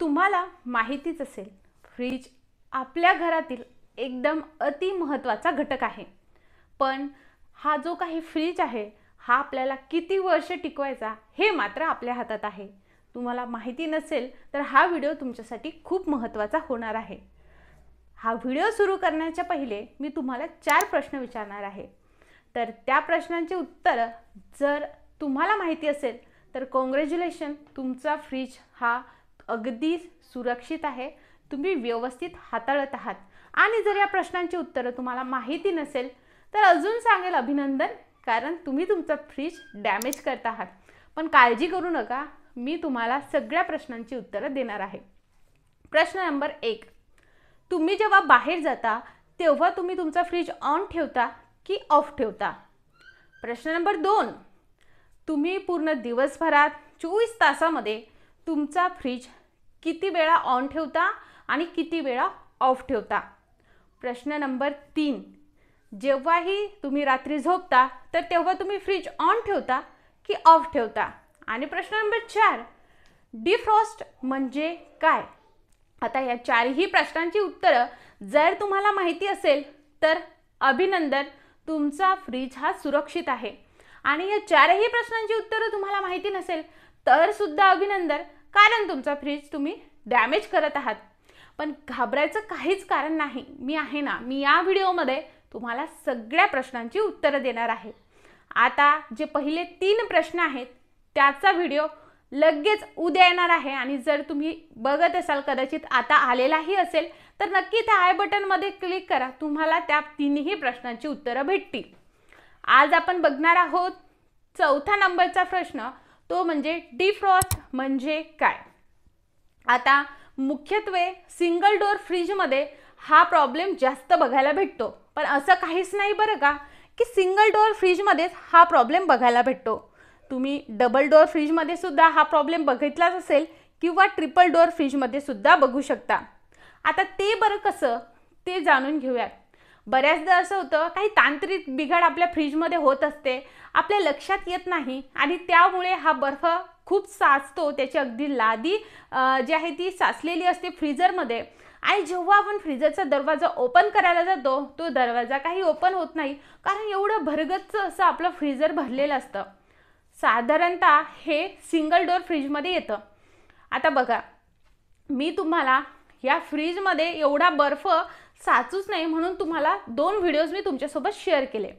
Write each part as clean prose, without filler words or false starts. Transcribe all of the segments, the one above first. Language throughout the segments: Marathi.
तुम्हाला माहितीच असेल, फ्रीज आपल्या घरातील एकदम अति महत्त्वाचा घटक आहे. पण हा जो काही फ्रीज आहे हा आपल्याला किती वर्ष टिकवायचा हे मात्र आपल्या हातात आहे. तुम्हाला माहिती नसेल तर हा व्हिडिओ तुमच्यासाठी खूप महत्त्वाचा होणार आहे. हा व्हिडिओ सुरू करण्याच्या पहिले मी तुम्हाला 4 प्रश्न विचारणार आहे. तर त्या प्रश्नांची उत्तरं जर तुम्हाला माहिती असेल तर कॉंग्रॅच्युलेशन, तुमचा फ्रीज हा अगदी सुरक्षित आहे, तुम्ही व्यवस्थित हाताळत आहात. आणि जर या प्रश्नांची उत्तरं तुम्हाला माहिती नसेल तर अजून सांगेल अभिनंदन, कारण तुम्ही तुमचा फ्रीज डॅमेज करत आहात. पण काळजी करू नका, मी तुम्हाला सगळ्या प्रश्नांची उत्तरं देणार आहे. प्रश्न नंबर 1, तुम्ही जेव्हा बाहेर जाता तेव्हा तुम्ही तुमचा फ्रीज ऑन ठेवता की ऑफ ठेवता? प्रश्न नंबर 2, तुम्ही पूर्ण दिवसभरात 24 तासामध्ये तुमचा फ्रीज किती वेळा ऑन ठेवता आणि किती वेळा ऑफ ठेवता? प्रश्न नंबर 3, जेव्हाही तुम्ही रात्री झोपता तर तेव्हा तुम्ही फ्रीज ऑन ठेवता की ऑफ ठेवता? आणि प्रश्न नंबर 4, डिफ्रॉस्ट म्हणजे काय? आता या 4ही प्रश्नांची उत्तरं जर तुम्हाला माहिती असेल तर अभिनंदन, तुमचा फ्रीज हा सुरक्षित आहे. आणि या 4ही प्रश्नांची उत्तरं तुम्हाला माहिती नसेल तर सुद्धा अभिनंदन, कारण तुमचा फ्रीज तुम्ही डॅमेज करत आहात. पण घाबरायचं काहीच कारण नाही, मी आहे ना. मी या व्हिडिओमध्ये तुम्हाला सगळ्या प्रश्नांची उत्तरं देणार आहे. आता जे पहिले 3 प्रश्न आहेत त्याचा व्हिडिओ लगेच उद्या येणार आहे. आणि जर तुम्ही बघत असाल, कदाचित आता आलेलाही असेल, तर नक्की त्या आय बटनमध्ये क्लिक करा, तुम्हाला त्या 3ही प्रश्नांची उत्तरं भेटतील. आज आपण बघणार आहोत 4था नंबरचा प्रश्न, तो म्हणजे डिफ्रॉस्ट म्हणजे काय? आता मुख्यत्वे सिंगल डोअर फ्रीजमध्ये हा प्रॉब्लेम जास्त बघायला भेटतो. पण असं काहीच नाही बरं का की सिंगल डोअर फ्रीजमध्येच हा प्रॉब्लेम बघायला भेटतो. तुम्ही डबल डोअर फ्रीजमध्ये सुद्धा हा प्रॉब्लेम बघितलाच असेल किंवा ट्रिपल डोअर फ्रीजमध्ये सुद्धा बघू शकता. आता ते बरं कसं ते जाणून घेऊयात. बऱ्याचदा असं होतं, काही तांत्रिक बिघाड आपल्या फ्रीजमध्ये होत असते, आपल्या लक्षात येत नाही आणि त्यामुळे हा बर्फ खूप साचतो, त्याची अगदी लादी जी आहे ती साचलेली असते फ्रीजरमध्ये. आणि जेव्हा आपण फ्रीजरचा दरवाजा ओपन करायला जातो तो दरवाजा काही ओपन होत नाही, कारण एवढं भरगच्च असं आपलं फ्रीजर भरलेलं असतं. साधारणतः हे सिंगल डोअर फ्रीजमध्ये येतं. आता बघा, मी तुम्हाला या फ्रीजमध्ये एवढा बर्फ साचूच नाही म्हणून तुम्हाला 2 व्हिडिओज मी तुमच्यासोबत शेअर केले.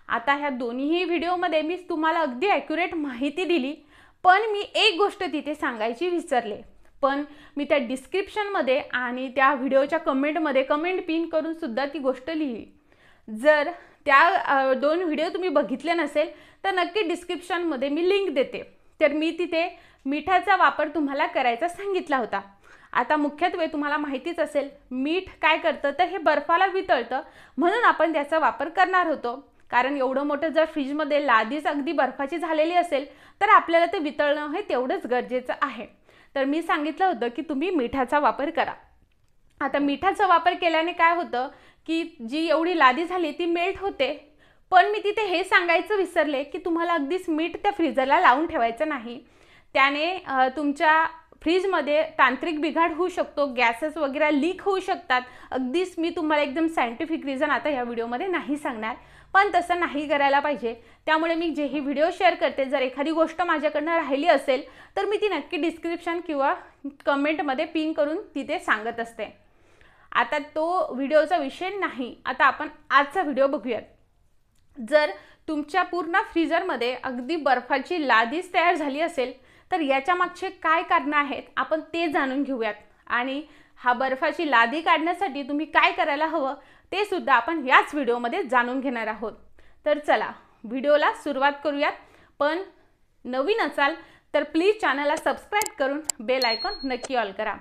आता ह्या दोन्ही व्हिडिओमध्ये मी तुम्हाला अगदी ॲक्युरेट माहिती दिली, पण मी एक गोष्ट तिथे सांगायची विसरले. पण मी त्या डिस्क्रिप्शनमध्ये आणि त्या व्हिडिओच्या कमेंटमध्ये कमेंट पिन करून सुद्धा ती गोष्ट लिहिली. जर त्या 2 व्हिडिओ तुम्ही बघितले नसेल तर नक्की डिस्क्रिप्शनमध्ये मी लिंक देते. तर मी तिथे मिठाचा वापर तुम्हाला करायचा सांगितला होता. आता मुख्यत्वे तुम्हाला माहितीच असेल, मीठ काय करतं तर हे बर्फाला वितळतं, म्हणून आपण त्याचा वापर करणार होतो. कारण एवढं मोठं जर फ्रीजमध्ये लादीच अगदी बर्फाची झालेली असेल तर आपल्याला ते वितळणं हे तेवढंच गरजेचं आहे. तर मी सांगितलं होतं की तुम्ही मिठाचा वापर करा. आता मिठाचा वापर केल्याने काय होतं की जी एवढी लादी झाली ती मेल्ट होते. पण मी तिथे हे सांगायचं विसरले की तुम्हाला अगदीच मीठ त्या फ्रीजरला लावून ठेवायचं नाही. त्याने तुमच्या फ्रीजमध्ये तांत्रिक बिघाड होऊ शकतो, गॅसेस वगैरे लीक होऊ शकतात. अगदीच मी तुम्हाला एकदम सायंटिफिक रिझन आता या व्हिडिओमध्ये नाही सांगणार, पण तसं नाही करायला पाहिजे. त्यामुळे मी जे ही व्हिडिओ शेअर करते, जर एखादी गोष्ट माझ्याकडनं राहिली असेल तर मी ती नक्की डिस्क्रिप्शन किंवा कमेंटमध्ये पिन करून तिथे सांगत असते. आता तो व्हिडिओचा विषय नाही, आता आपण आजचा व्हिडिओ बघूयात. जर तुमच्या पूर्ण फ्रीजरमध्ये अगदी बर्फाची लादीच तयार झाली असेल तर याच्या मागचे काय कारणं आहेत आपण ते जाणून घेऊयात. आणि हा बर्फाची लादी काढण्यासाठी तुम्ही काय करायला हवं ते सुद्धा आपण याच व्हिडिओमध्ये जाणून घेणार आहोत. तर चला व्हिडिओला सुरुवात करूयात. पण नवीन असाल तर प्लीज चॅनलला सबस्क्राईब करून बेल आयकॉन नक्की ऑल करा.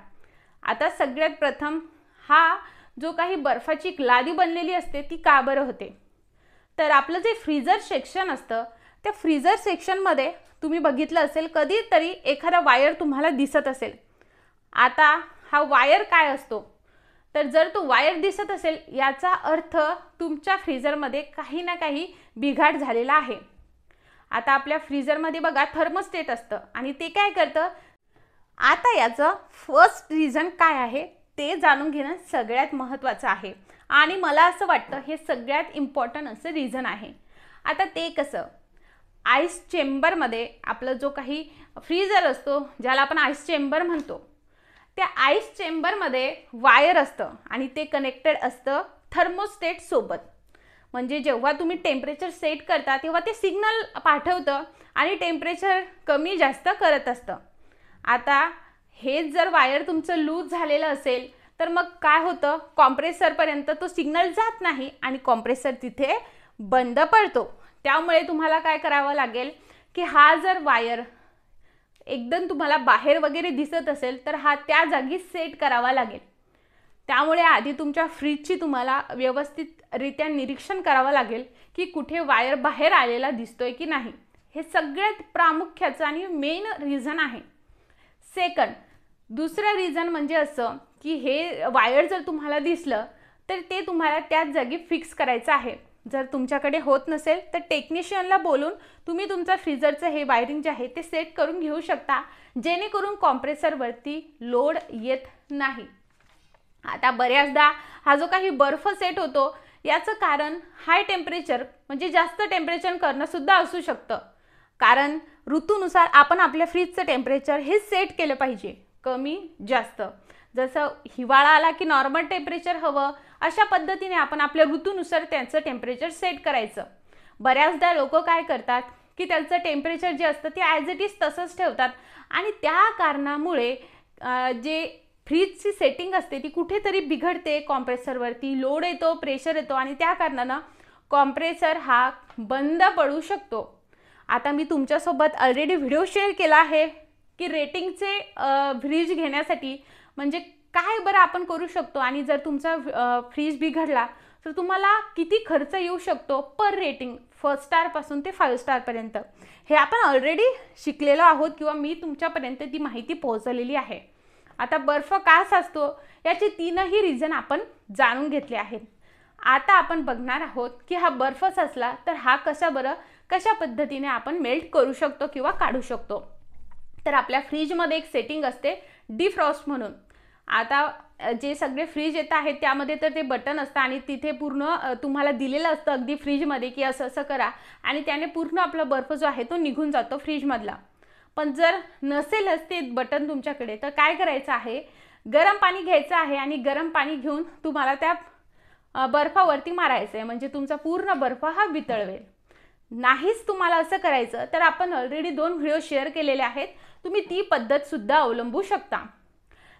आता सगळ्यात प्रथम हा जो काही बर्फाची लादी बनलेली असते ती का बरं होते? तर आपलं जे फ्रीजर सेक्शन असतं त्या फ्रीजर सेक्शनमध्ये तुम्ही बघितलं असेल कधीतरी एखादा वायर तुम्हाला दिसत असेल. आता हा वायर काय असतो? तर जर तो वायर दिसत असेल याचा अर्थ तुमच्या फ्रीजरमध्ये काही ना काही बिघाड झालेला आहे. आता आपल्या फ्रीजरमध्ये बघा थर्मोस्टेट असतं आणि ते काय करतं, आता याचं फर्स्ट रिझन काय आहे ते जाणून घेणं सगळ्यात महत्त्वाचं आहे आणि मला असं वाटतं हे सगळ्यात इम्पॉर्टंट असं रिझन आहे. आता ते कसं, आईस चेंबरमध्ये आपलं जो काही फ्रीजर असतो ज्याला आपण आईस चेंबर म्हणतो, त्या आईस चेंबरमध्ये वायर असतं आणि ते कनेक्टेड असतं थर्मोस्टेट सोबत. म्हणजे जेव्हा तुम्ही टेम्परेचर सेट करता तेव्हा ते सिग्नल पाठवतं आणि टेम्परेचर कमी जास्त करत असतं. आता हेच जर वायर तुमचं लूज झालेलं असेल तर मग काय होतं, कॉम्प्रेसरपर्यंत तो सिग्नल जात नाही आणि कॉम्प्रेसर तिथे बंद पडतो. त्यामुळे तुम्हाला काय करावं लागेल की हा जर वायर एकदम तुम्हाला बाहेर वगैरे दिसत असेल तर हा त्या जागी सेट करावा लागेल. त्यामुळे आधी तुमच्या फ्रीजची तुम्हाला व्यवस्थितरित्या निरीक्षण करावं लागेल की कुठे वायर बाहेर आलेला दिसतोय की नाही. हे सगळ्यात प्रामुख्याचं आणि मेन रिझन आहे. सेकंड, दुसरं रिझन म्हणजे असं की हे वायर जर तुम्हाला दिसलं तर ते तुम्हाला त्याच जागी फिक्स करायचं आहे. जर तुमच्याकडे होत नसेल तर टेक्निशियनला बोलून तुम्ही तुमच्या फ्रीजरचं हे वायरिंग जे आहे ते सेट करून घेऊ शकता, जेणेकरून कॉम्प्रेसरवरती लोड येत नाही. आता बऱ्याचदा हा जो काही बर्फ सेट होतो याचं कारण हाय टेम्परेचर म्हणजे जास्त टेम्परेचर करणं सुद्धा असू शकतं. कारण ऋतूनुसार आपण आपल्या फ्रीजचं टेम्परेचर हे सेट केलं पाहिजे, कमी जास्त. जसं हिवाळा आला की नॉर्मल टेम्परेचर हवं, अशा पद्धतीने आपण आपल्या ऋतूनुसार त्यांचं टेम्परेचर सेट करायचं. बऱ्याचदा लोक काय करतात की त्यांचं टेम्परेचर जे असतं ते ॲज इट इज तसंच ठेवतात आणि त्या कारणामुळे जे फ्रीजची सेटिंग असते ती कुठेतरी बिघडते, कॉम्प्रेसरवरती लोड येतो, प्रेशर येतो आणि त्या कारणानं कॉम्प्रेसर हा बंद पडू शकतो. आता मी तुमच्यासोबत ऑलरेडी व्हिडिओ शेअर केला आहे की रेटिंगचे फ्रीज घेण्यासाठी म्हणजे काय बरं आपण करू शकतो आणि जर तुमचा फ्रीज बिघडला तर तुम्हाला किती खर्च येऊ शकतो पर रेटिंग, 1 स्टारपासून ते 5 स्टारपर्यंत. हे आपण ऑलरेडी शिकलेलो आहोत किंवा मी तुमच्यापर्यंत ती माहिती पोहोचवलेली आहे. आता बर्फ का साचतो याचे 3ही रिझन आपण जाणून घेतले आहेत. आता आपण बघणार आहोत की हा बर्फ साचला तर हा कशा पद्धतीने आपण मेल्ट करू शकतो किंवा काढू शकतो. तर आपल्या फ्रीजमध्ये एक सेटिंग असते डिफ्रॉस्ट म्हणून. आता जे सगळे फ्रीज येत आहेत त्यामध्ये तर ते बटन असतं आणि तिथे पूर्ण तुम्हाला दिलेलं असतं अगदी फ्रीजमध्ये की असं असं करा आणि त्याने पूर्ण आपला बर्फ जो आहे तो निघून जातो फ्रीजमधला. पण जर नसेलच ते बटन तुमच्याकडे तर काय करायचं आहे, गरम पाणी घ्यायचं आहे आणि गरम पाणी घेऊन तुम्हाला त्या बर्फावरती मारायचं आहे, म्हणजे तुमचा पूर्ण बर्फ हा वितळवेल. नाहीच तुम्हाला असं करायचं तर आपण ऑलरेडी 2 व्हिडिओ शेअर केलेले आहेत, तुम्ही ती पद्धतसुद्धा अवलंबू शकता.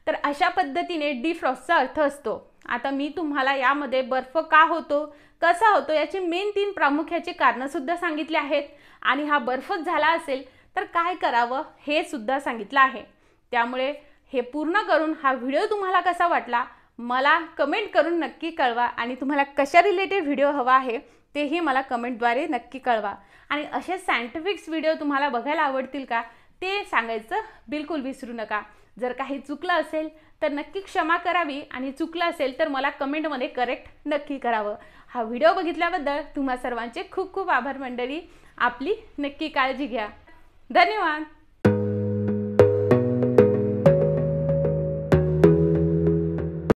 तर अशा पद्धतीने डिफ्रॉस्टचा अर्थ असतो. आता मी तुम्हाला यामध्ये बर्फ का होतो, कसा होतो याचे मेन 3 प्रामुख्याचे कारणंसुद्धा सांगितले आहेत आणि हा बर्फच झाला असेल तर काय करावं हे सुद्धा सांगितलं आहे. त्यामुळे हे पूर्ण करून हा व्हिडिओ तुम्हाला कसा वाटला मला कमेंट करून नक्की कळवा आणि तुम्हाला कशा रिलेटेड व्हिडिओ हवा आहे तेही मला कमेंटद्वारे नक्की कळवा. आणि असे सायंटिफिक्स व्हिडिओ तुम्हाला बघायला आवडतील का ते सांगायचं बिलकुल विसरू नका. जर काही चुकलं असेल तर नक्की क्षमा करावी आणि चुकलं असेल तर मला कमेंटमध्ये करेक्ट नक्की करावं. हा व्हिडिओ बघितल्याबद्दल तुम्हा सर्वांचे खूप खूप आभार मंडळी. आपली नक्की काळजी घ्या. धन्यवाद.